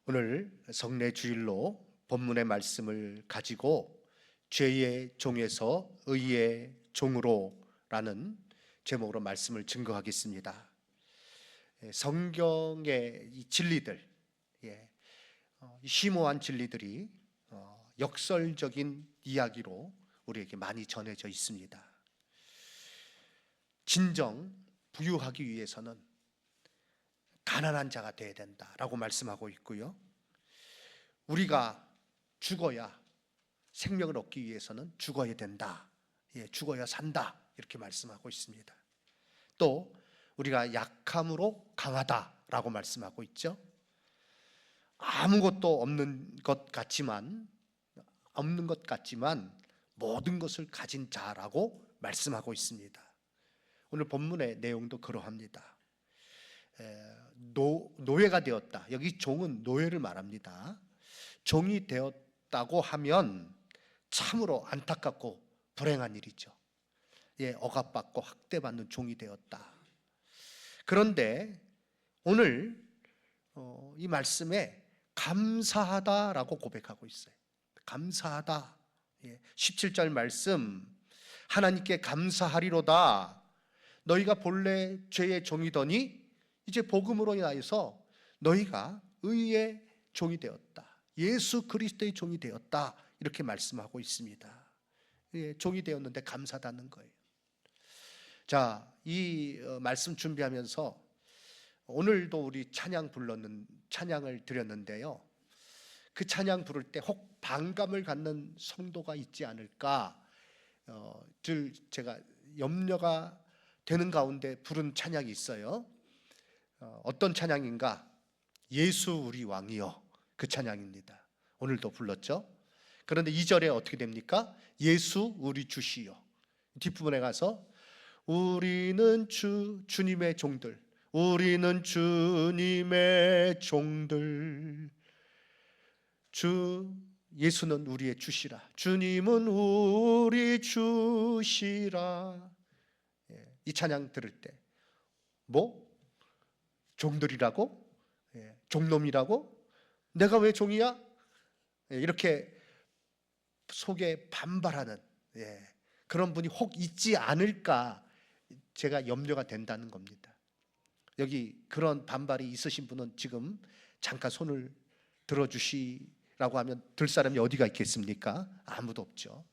오늘 성례 주일로 본문의 말씀을 가지고 죄의 종에서 의의 종으로라는 제목으로 말씀을 증거하겠습니다. 성경의 이 진리들, 심오한 진리들이 역설적인 이야기로 우리에게 많이 전해져 있습니다. 진정 부유하기 위해서는 가난한 자가 되어야 된다라고 말씀하고 있고요. 우리가 죽어야 생명을 얻기 위해서는 죽어야 된다. 죽어야 산다. 이렇게 말씀하고 있습니다. 또 우리가 약함으로 강하다라고 말씀하고 있죠. 아무것도 없는 것 같지만 모든 것을 가진 자라고 말씀하고 있습니다. 오늘 본문의 내용도 그러합니다. 노예가 되었다. 여기 종은 노예를 말합니다. 종이 되었다고 하면 참으로 안타깝고 불행한 일이죠. 억압받고 학대받는 종이 되었다. 그런데 오늘 이 말씀에 감사하다라고 고백하고 있어요. 감사하다. 17절 말씀, 하나님께 감사하리로다. 너희가 본래 죄의 종이더니 이제 복음으로 인하여서 너희가 의의 종이 되었다. 예수 그리스도의 종이 되었다. 이렇게 말씀하고 있습니다. 종이 되었는데 감사하다는 거예요. 자, 이 말씀 준비하면서 오늘도 우리 찬양을 드렸는데요. 그 찬양 부를 때 혹 반감을 갖는 성도가 있지 않을까 제가 염려가 되는 가운데 부른 찬양이 있어요. 어떤 찬양인가? 예수 우리 왕이여, 그 찬양입니다. 오늘도 불렀죠. 그런데 2절에 어떻게 됩니까? 예수 우리 주시여. 뒷부분에 가서 우리는 주님의 종들, 우리는 주님의 종들, 예수는 우리의 주시라, 주님은 우리 주시라. 이 찬양 들을 때 종들이라고? 종놈이라고? 내가 왜 종이야? 이렇게 속에 반발하는 그런 분이 혹 있지 않을까 제가 염려가 된다는 겁니다. 여기 그런 반발이 있으신 분은 지금 잠깐 손을 들어주시라고 하면 들 사람이 어디가 있겠습니까? 아무도 없죠.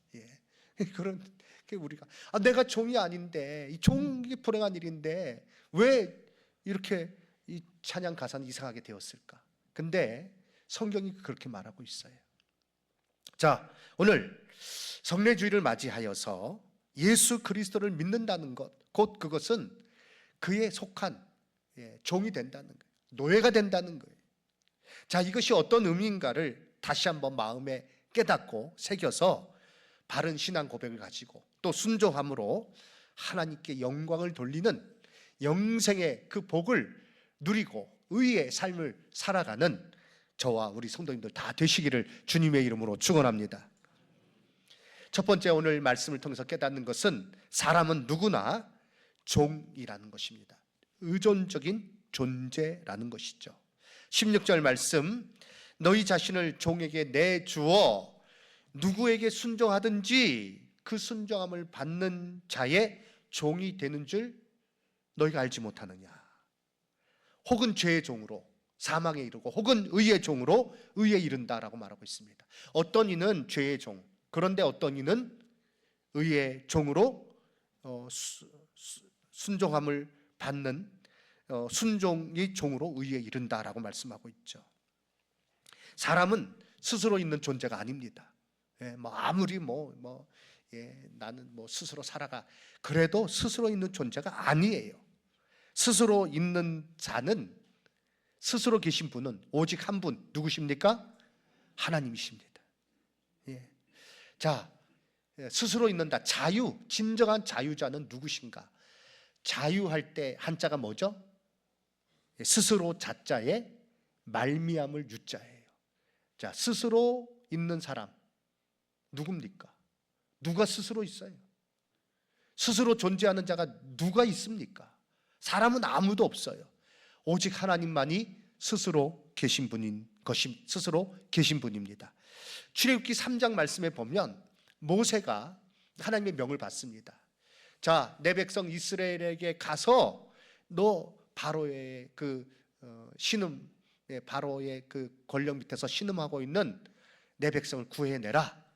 그런 우리가 내가 종이 아닌데, 이 종이 불행한 일인데 왜 이렇게 이 찬양 가사는 이상하게 되었을까? 근데 성경이 그렇게 말하고 있어요. 자, 오늘 성례주일을 맞이하여서 예수 그리스도를 믿는다는 것, 곧 그것은 그에 속한 종이 된다는 거예요. 노예가 된다는 거예요. 자, 이것이 어떤 의미인가를 다시 한번 마음에 깨닫고 새겨서 바른 신앙 고백을 가지고 또 순종함으로 하나님께 영광을 돌리는 영생의 그 복을 누리고 의의 삶을 살아가는 저와 우리 성도님들 다 되시기를 주님의 이름으로 축원합니다. 첫 번째, 오늘 말씀을 통해서 깨닫는 것은 사람은 누구나 종이라는 것입니다. 의존적인 존재라는 것이죠. 16절 말씀, 너희 자신을 종에게 내주어 누구에게 순종하든지 그 순종함을 받는 자의 종이 되는 줄 너희가 알지 못하느냐. 혹은 죄의 종으로 사망에 이르고 혹은 의의 종으로 의에 이른다라고 말하고 있습니다. 어떤 이는 죄의 종, 그런데 어떤 이는 의의 종으로 순종함을 받는 순종의 종으로 의에 이른다라고 말씀하고 있죠. 사람은 스스로 있는 존재가 아닙니다. 아무리 나는 스스로 살아가, 그래도 스스로 있는 존재가 아니에요. 스스로 있는 자는, 스스로 계신 분은 오직 한 분, 누구십니까? 하나님이십니다. 자, 스스로 있는다, 자유, 진정한 자유자는 누구신가? 자유할 때 한자가 뭐죠? 스스로 자자에 말미암을 유자예요. 자, 스스로 있는 사람 누굽니까? 누가 스스로 있어요? 스스로 존재하는 자가 누가 있습니까? 사람은 아무도 없어요. 오직 하나님만이 스스로 계신 분인 것이 스스로 계신 분입니다. 출애굽기 3장 말씀에 보면 모세가 하나님의 명을 받습니다. 자, 내 백성 이스라엘에게 가서 너 바로의 신음, 바로의 그 권력 밑에서 신음하고 있는 내 백성을 구해내라.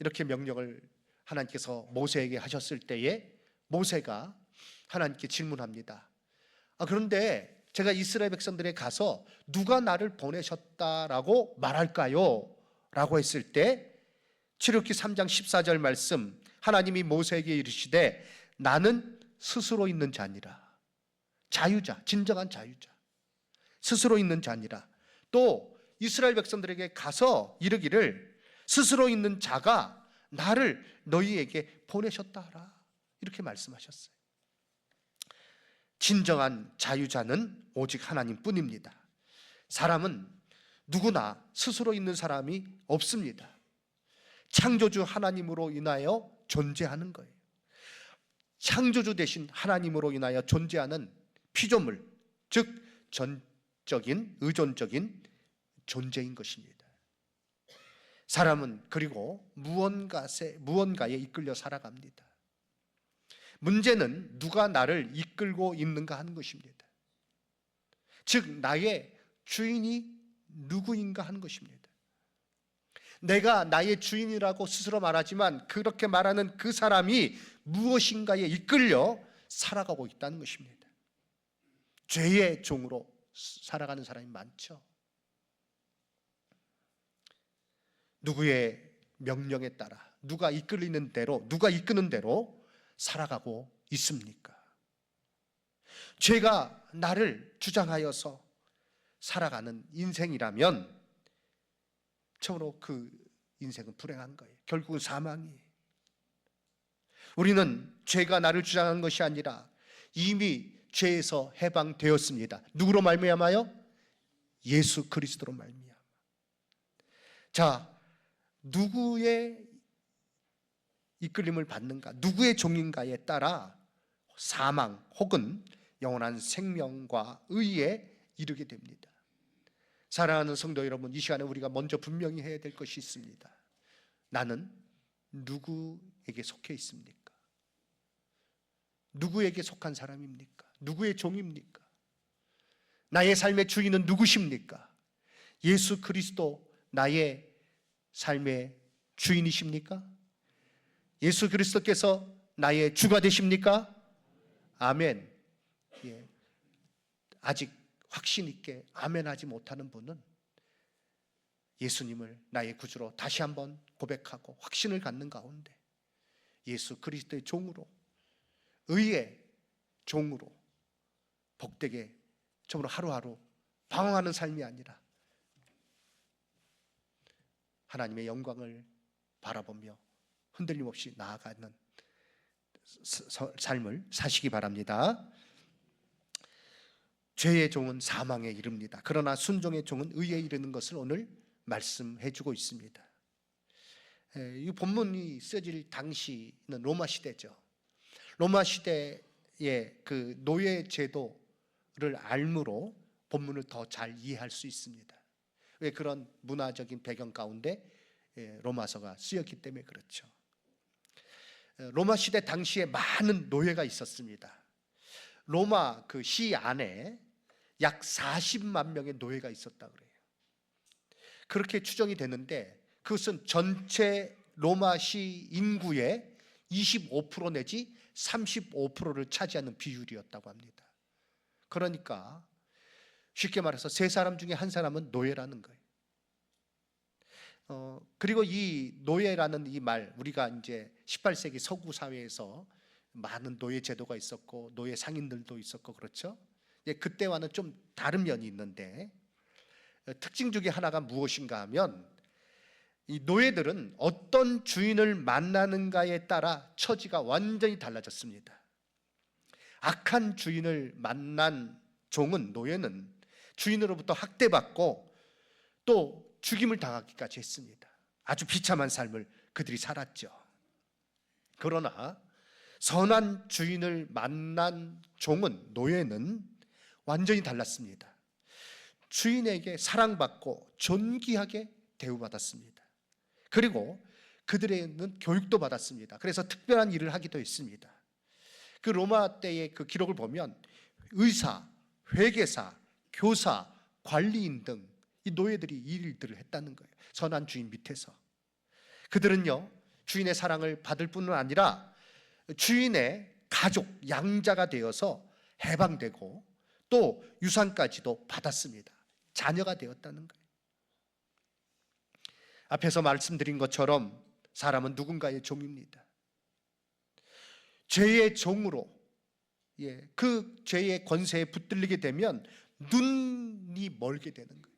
이렇게 명령을 하나님께서 모세에게 하셨을 때에 모세가 하나님께 질문합니다. 그런데 제가 이스라엘 백성들에 가서 누가 나를 보내셨다라고 말할까요? 라고 했을 때 출애굽기 3장 14절 말씀, 하나님이 모세에게 이르시되 나는 스스로 있는 자니라. 자유자, 진정한 자유자, 스스로 있는 자니라. 또 이스라엘 백성들에게 가서 이르기를 스스로 있는 자가 나를 너희에게 보내셨다 하라. 이렇게 말씀하셨어요. 진정한 자유자는 오직 하나님뿐입니다. 사람은 누구나 스스로 있는 사람이 없습니다. 창조주 하나님으로 인하여 존재하는 거예요. 창조주 대신 하나님으로 인하여 존재하는 피조물, 즉 전적인 의존적인 존재인 것입니다. 사람은 그리고 무언가에 이끌려 살아갑니다. 문제는 누가 나를 이끌고 있는가 하는 것입니다. 즉 나의 주인이 누구인가 하는 것입니다. 내가 나의 주인이라고 스스로 말하지만 그렇게 말하는 그 사람이 무엇인가에 이끌려 살아가고 있다는 것입니다. 죄의 종으로 살아가는 사람이 많죠. 누구의 명령에 따라 누가 이끄는 대로 살아가고 있습니까? 죄가 나를 주장하여서 살아가는 인생이라면 참으로 그 인생은 불행한 거예요. 결국은 사망이에요. 우리는 죄가 나를 주장하는 것이 아니라 이미 죄에서 해방되었습니다. 누구로 말미암아요? 예수 그리스도로 말미암아. 자, 누구의 이끌림을 받는가, 누구의 종인가에 따라 사망 혹은 영원한 생명과 의에 이르게 됩니다. 사랑하는 성도 여러분, 이 시간에 우리가 먼저 분명히 해야 될 것이 있습니다. 나는 누구에게 속해 있습니까? 누구에게 속한 사람입니까? 누구의 종입니까? 나의 삶의 주인은 누구십니까? 예수 그리스도 나의 삶의 주인이십니까? 예수 그리스도께서 나의 주가 되십니까? 아멘. 예. 아직 확신 있게 아멘하지 못하는 분은 예수님을 나의 구주로 다시 한번 고백하고 확신을 갖는 가운데 예수 그리스도의 종으로, 의의 종으로 복되게 정말 하루하루 방황하는 삶이 아니라 하나님의 영광을 바라보며 흔들림 없이 나아가는 삶을 사시기 바랍니다. 죄의 종은 사망에 이릅니다. 그러나 순종의 종은 의에 이르는 것을 오늘 말씀해 주고 있습니다. 이 본문이 쓰여질 당시는 로마 시대죠. 로마 시대의 그 노예 제도를 알므로 본문을 더 잘 이해할 수 있습니다. 왜 그런 문화적인 배경 가운데 로마서가 쓰였기 때문에 그렇죠. 로마 시대 당시에 많은 노예가 있었습니다. 로마 그 시 안에 약 40만 명의 노예가 있었다 그래요. 그렇게 추정이 되는데 그것은 전체 로마 시 인구의 25% 내지 35%를 차지하는 비율이었다고 합니다. 그러니까 쉽게 말해서 세 사람 중에 한 사람은 노예라는 거예요. 그리고 이 노예라는 이 말, 우리가 이제 18세기 서구 사회에서 많은 노예 제도가 있었고 노예 상인들도 있었고 그렇죠. 그때와는 좀 다른 면이 있는데 특징 중에 하나가 무엇인가 하면 이 노예들은 어떤 주인을 만나는가에 따라 처지가 완전히 달라졌습니다. 악한 주인을 만난 종은, 노예는 주인으로부터 학대받고 또 죽임을 당하기까지 했습니다. 아주 비참한 삶을 그들이 살았죠. 그러나 선한 주인을 만난 종은, 노예는 완전히 달랐습니다. 주인에게 사랑받고 존귀하게 대우받았습니다. 그리고 그들에는 교육도 받았습니다. 그래서 특별한 일을 하기도 했습니다. 그 로마 때의 그 기록을 보면 의사, 회계사, 교사, 관리인 등 이 노예들이 이 일들을 했다는 거예요. 선한 주인 밑에서. 그들은요, 주인의 사랑을 받을 뿐만 아니라 주인의 가족, 양자가 되어서 해방되고 또 유산까지도 받았습니다. 자녀가 되었다는 거예요. 앞에서 말씀드린 것처럼 사람은 누군가의 종입니다. 죄의 종으로, 그 죄의 권세에 붙들리게 되면 눈이 멀게 되는 거예요.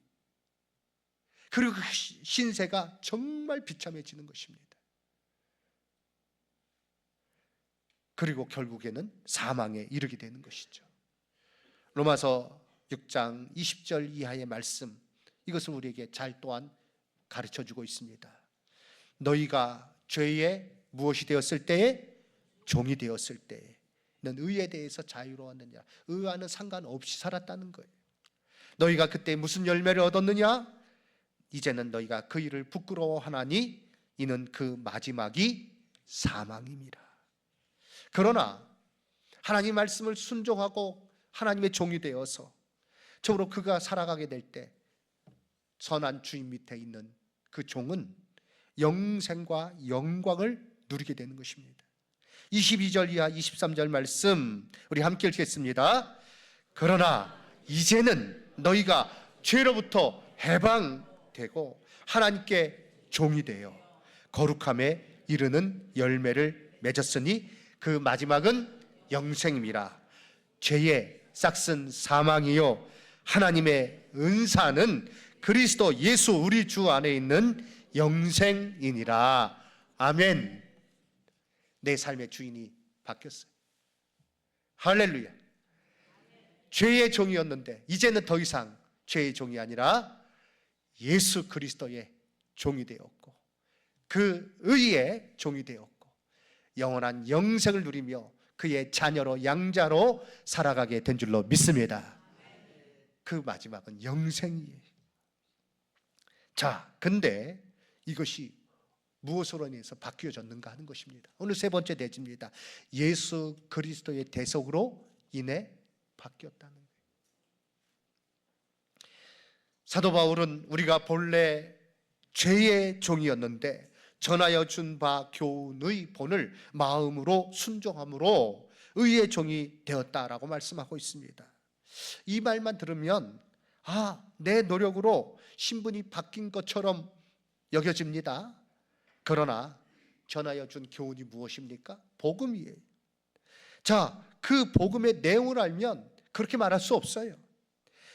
그리고 그 신세가 정말 비참해지는 것입니다. 그리고 결국에는 사망에 이르게 되는 것이죠. 로마서 6장 20절 이하의 말씀, 이것을 우리에게 잘 또한 가르쳐주고 있습니다. 너희가 죄에 무엇이 되었을 때에? 종이 되었을 때에 는 의에 대해서 자유로웠느냐? 의와는 상관없이 살았다는 거예요. 너희가 그때 무슨 열매를 얻었느냐? 이제는 너희가 그 일을 부끄러워하나니 이는 그 마지막이 사망임이라. 그러나 하나님 말씀을 순종하고 하나님의 종이 되어서 적으로 그가 살아가게 될 때 선한 주인 밑에 있는 그 종은 영생과 영광을 누리게 되는 것입니다. 22절 이하 23절 말씀 우리 함께 읽겠습니다. 그러나 이제는 너희가 죄로부터 해방되고 하나님께 종이 되어 거룩함에 이르는 열매를 맺었으니 그 마지막은 영생임이라. 죄의 싹슨 사망이요 하나님의 은사는 그리스도 예수 우리 주 안에 있는 영생이니라. 아멘. 내 삶의 주인이 바뀌었어요. 할렐루야. 죄의 종이었는데 이제는 더 이상 죄의 종이 아니라 예수 그리스도의 종이 되었고 그 의의 종이 되었고 영원한 영생을 누리며 그의 자녀로 양자로 살아가게 된 줄로 믿습니다. 그 마지막은 영생이에요. 자, 근데 이것이 무엇으로 인해서 바뀌어졌는가 하는 것입니다. 오늘 세 번째 대지입니다. 예수 그리스도의 대속으로 인해 바뀌었다는 거예요. 사도 바울은 우리가 본래 죄의 종이었는데 전하여 준 바 교훈의 본을 마음으로 순종함으로 의의 종이 되었다라고 말씀하고 있습니다. 이 말만 들으면 내 노력으로 신분이 바뀐 것처럼 여겨집니다. 그러나 전하여 준 교훈이 무엇입니까? 복음이에요. 자, 그 복음의 내용을 알면 그렇게 말할 수 없어요.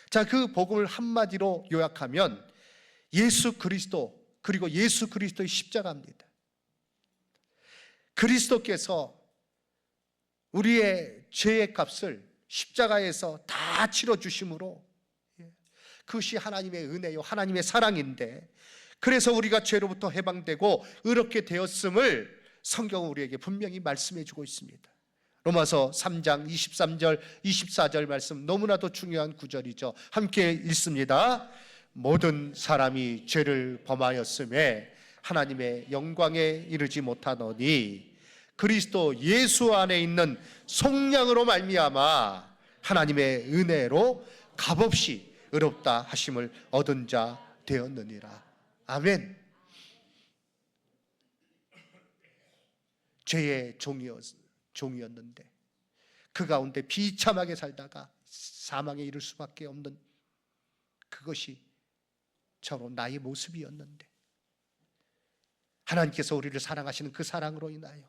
자, 그 복음을 한마디로 요약하면 예수 그리스도 그리고 예수 그리스도의 십자가입니다. 그리스도께서 우리의 죄의 값을 십자가에서 다 치러주심으로 그것이 하나님의 은혜요 하나님의 사랑인데 그래서 우리가 죄로부터 해방되고 의롭게 되었음을 성경은 우리에게 분명히 말씀해 주고 있습니다. 로마서 3장 23절 24절 말씀 너무나도 중요한 구절이죠. 함께 읽습니다. 모든 사람이 죄를 범하였음에 하나님의 영광에 이르지 못하노니 그리스도 예수 안에 있는 속량으로 말미암아 하나님의 은혜로 값없이 의롭다 하심을 얻은 자 되었느니라. 아멘. 죄의 종이었는데 그 가운데 비참하게 살다가 사망에 이를 수밖에 없는 그것이 저로 나의 모습이었는데 하나님께서 우리를 사랑하시는 그 사랑으로 인하여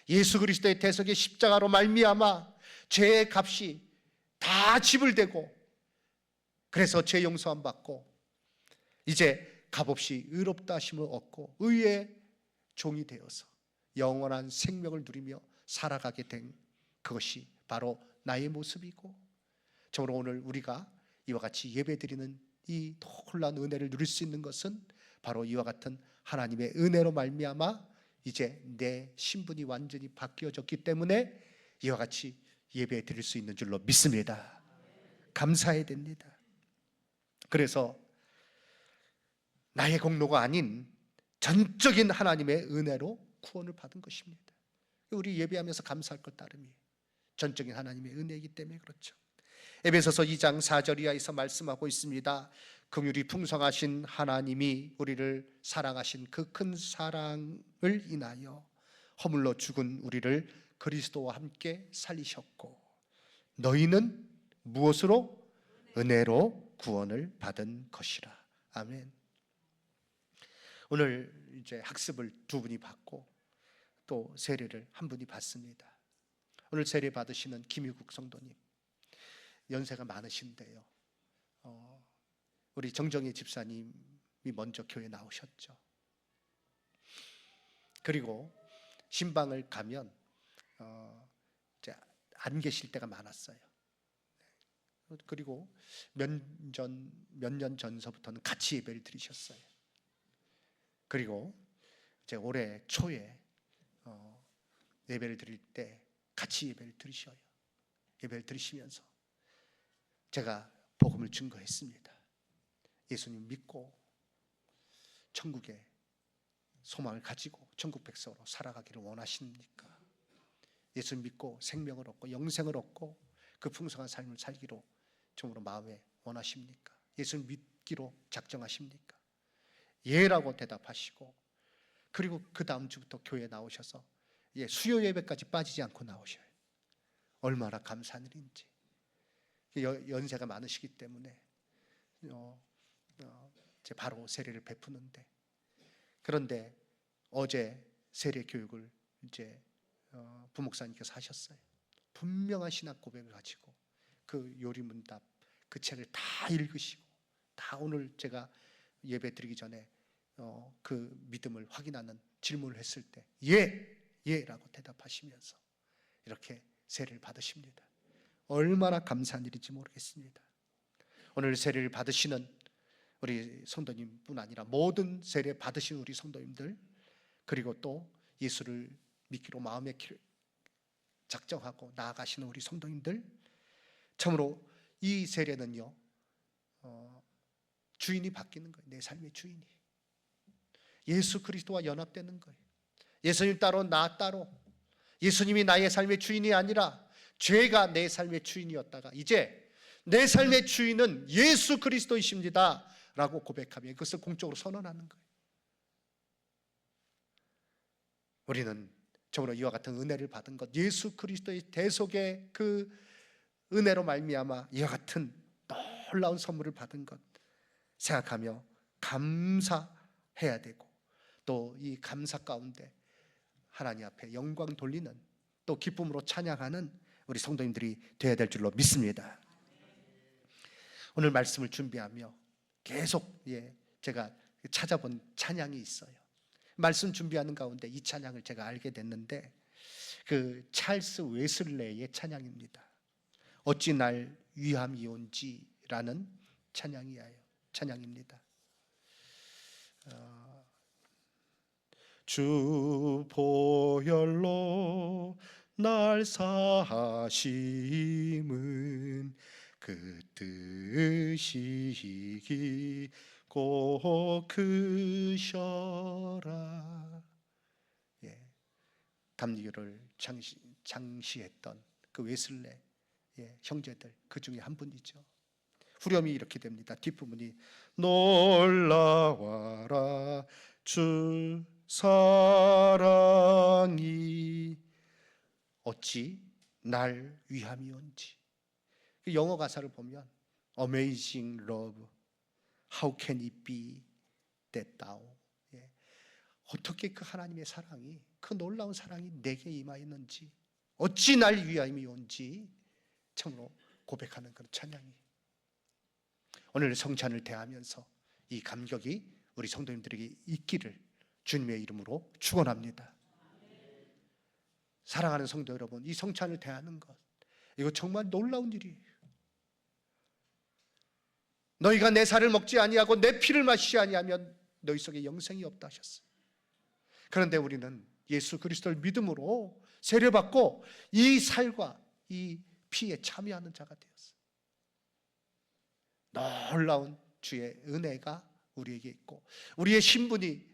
예수 그리스도의 대속의 십자가로 말미암아 죄의 값이 다 지불되고 그래서 죄 용서함 받고 이제 값없이 의롭다 하심을 얻고 의의 종이 되어서 영원한 생명을 누리며 살아가게 된 그것이 바로 나의 모습이고 정말 오늘 우리가 이와 같이 예배드리는 이 놀라운 은혜를 누릴 수 있는 것은 바로 이와 같은 하나님의 은혜로 말미암아 이제 내 신분이 완전히 바뀌어졌기 때문에 이와 같이 예배 드릴 수 있는 줄로 믿습니다. 감사해야 됩니다. 그래서 나의 공로가 아닌 전적인 하나님의 은혜로 구원을 받은 것입니다. 우리 예배하면서 감사할 것 따름이 전적인 하나님의 은혜이기 때문에 그렇죠. 에베소서 2장 4절 이하에서 말씀하고 있습니다. 긍휼이 풍성하신 하나님이 우리를 사랑하신 그 큰 사랑을 인하여 허물로 죽은 우리를 그리스도와 함께 살리셨고 너희는 무엇으로? 은혜로 구원을 받은 것이라. 아멘. 오늘 이제 학습을 두 분이 받고 또 세례를 한 분이 받습니다. 오늘 세례 받으시는 김유국 성도님, 연세가 많으신데요. 우리 정정희 집사님이 먼저 교회 나오셨죠. 그리고 신방을 가면 이제 안 계실 때가 많았어요. 그리고 몇 년 전서부터는 같이 예배를 드리셨어요. 그리고 이제 올해 초에 예배를 드릴 때 같이 예배를 드리셔요. 예배를 드리시면서 제가 복음을 증거했습니다. 예수님 믿고 천국의 소망을 가지고 천국 백성으로 살아가기를 원하십니까? 예수 믿고 생명을 얻고 영생을 얻고 그 풍성한 삶을 살기로 정말로 마음에 원하십니까? 예수 믿기로 작정하십니까? 예라고 대답하시고, 그리고 그 다음 주부터 교회에 나오셔서 수요 예배까지 빠지지 않고 나오셔요. 얼마나 감사한 일인지. 연세가 많으시기 때문에 이제 바로 세례를 베푸는데, 그런데 어제 세례 교육을 이제 부목사님께서 하셨어요. 분명한 신학 고백을 가지고 그 요리문답 그 책을 다 읽으시고, 다 오늘 제가 예배 드리기 전에 그 믿음을 확인하는 질문을 했을 때 예라고 대답하시면서 이렇게 세례를 받으십니다. 얼마나 감사한 일인지 모르겠습니다. 오늘 세례를 받으시는 우리 성도님뿐 아니라 모든 세례 받으신 우리 성도님들, 그리고 또 예수를 믿기로 마음에 작정하고 나아가시는 우리 성도님들, 참으로 이 세례는요 주인이 바뀌는 거예요. 내 삶의 주인이 예수 그리스도와 연합되는 거예요. 예수님 따로 나 따로, 예수님이 나의 삶의 주인이 아니라 죄가 내 삶의 주인이었다가 이제 내 삶의 주인은 예수 그리스도이십니다 라고 고백하며 그것을 공적으로 선언하는 거예요. 우리는 정말로 이와 같은 은혜를 받은 것, 예수 그리스도의 대속의 그 은혜로 말미암아 이와 같은 놀라운 선물을 받은 것 생각하며 감사해야 되고, 또 이 감사 가운데 하나님 앞에 영광 돌리는, 또 기쁨으로 찬양하는 우리 성도님들이 되어야 될 줄로 믿습니다. 오늘 말씀을 준비하며 계속 제가 찾아본 찬양이 있어요. 말씀 준비하는 가운데 이 찬양을 제가 알게 됐는데, 그 찰스 웨슬레의 찬양입니다. 어찌 날 위함이온지라는 찬양입니다. 주 보혈로 날 사하심은 그 뜻이 깊고 크셔라. 감리교를 장시했던 그 웨슬레 형제들, 그 중에 한 분이죠. 후렴이 이렇게 됩니다. 뒷부분이 놀라와라 주 사랑이 어찌 날 위함이온지. 그 영어 가사를 보면 Amazing love, how can it be that thou. 어떻게 그 하나님의 사랑이, 그 놀라운 사랑이 내게 임하였는지, 어찌 날 위함이온지 참으로 고백하는 그런 찬양이, 오늘 성찬을 대하면서 이 감격이 우리 성도님들에게 있기를 주님의 이름으로 축원합니다. 사랑하는 성도 여러분, 이 성찬을 대하는 것, 이거 정말 놀라운 일이에요. 너희가 내 살을 먹지 아니하고 내 피를 마시지 아니하면 너희 속에 영생이 없다 하셨어요. 그런데 우리는 예수 그리스도를 믿음으로 세례받고 이 살과 이 피에 참여하는 자가 되었어요. 놀라운 주의 은혜가 우리에게 있고 우리의 신분이,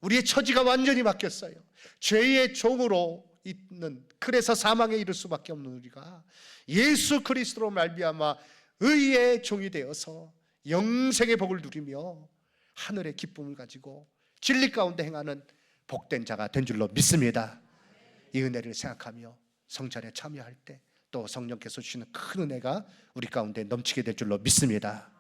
우리의 처지가 완전히 바뀌었어요. 죄의 종으로 있는, 그래서 사망에 이를 수밖에 없는 우리가 예수 그리스도로 말미암아 의의 종이 되어서 영생의 복을 누리며 하늘의 기쁨을 가지고 진리 가운데 행하는 복된 자가 된 줄로 믿습니다. 이 은혜를 생각하며 성찬에 참여할 때 또 성령께서 주시는 큰 은혜가 우리 가운데 넘치게 될 줄로 믿습니다.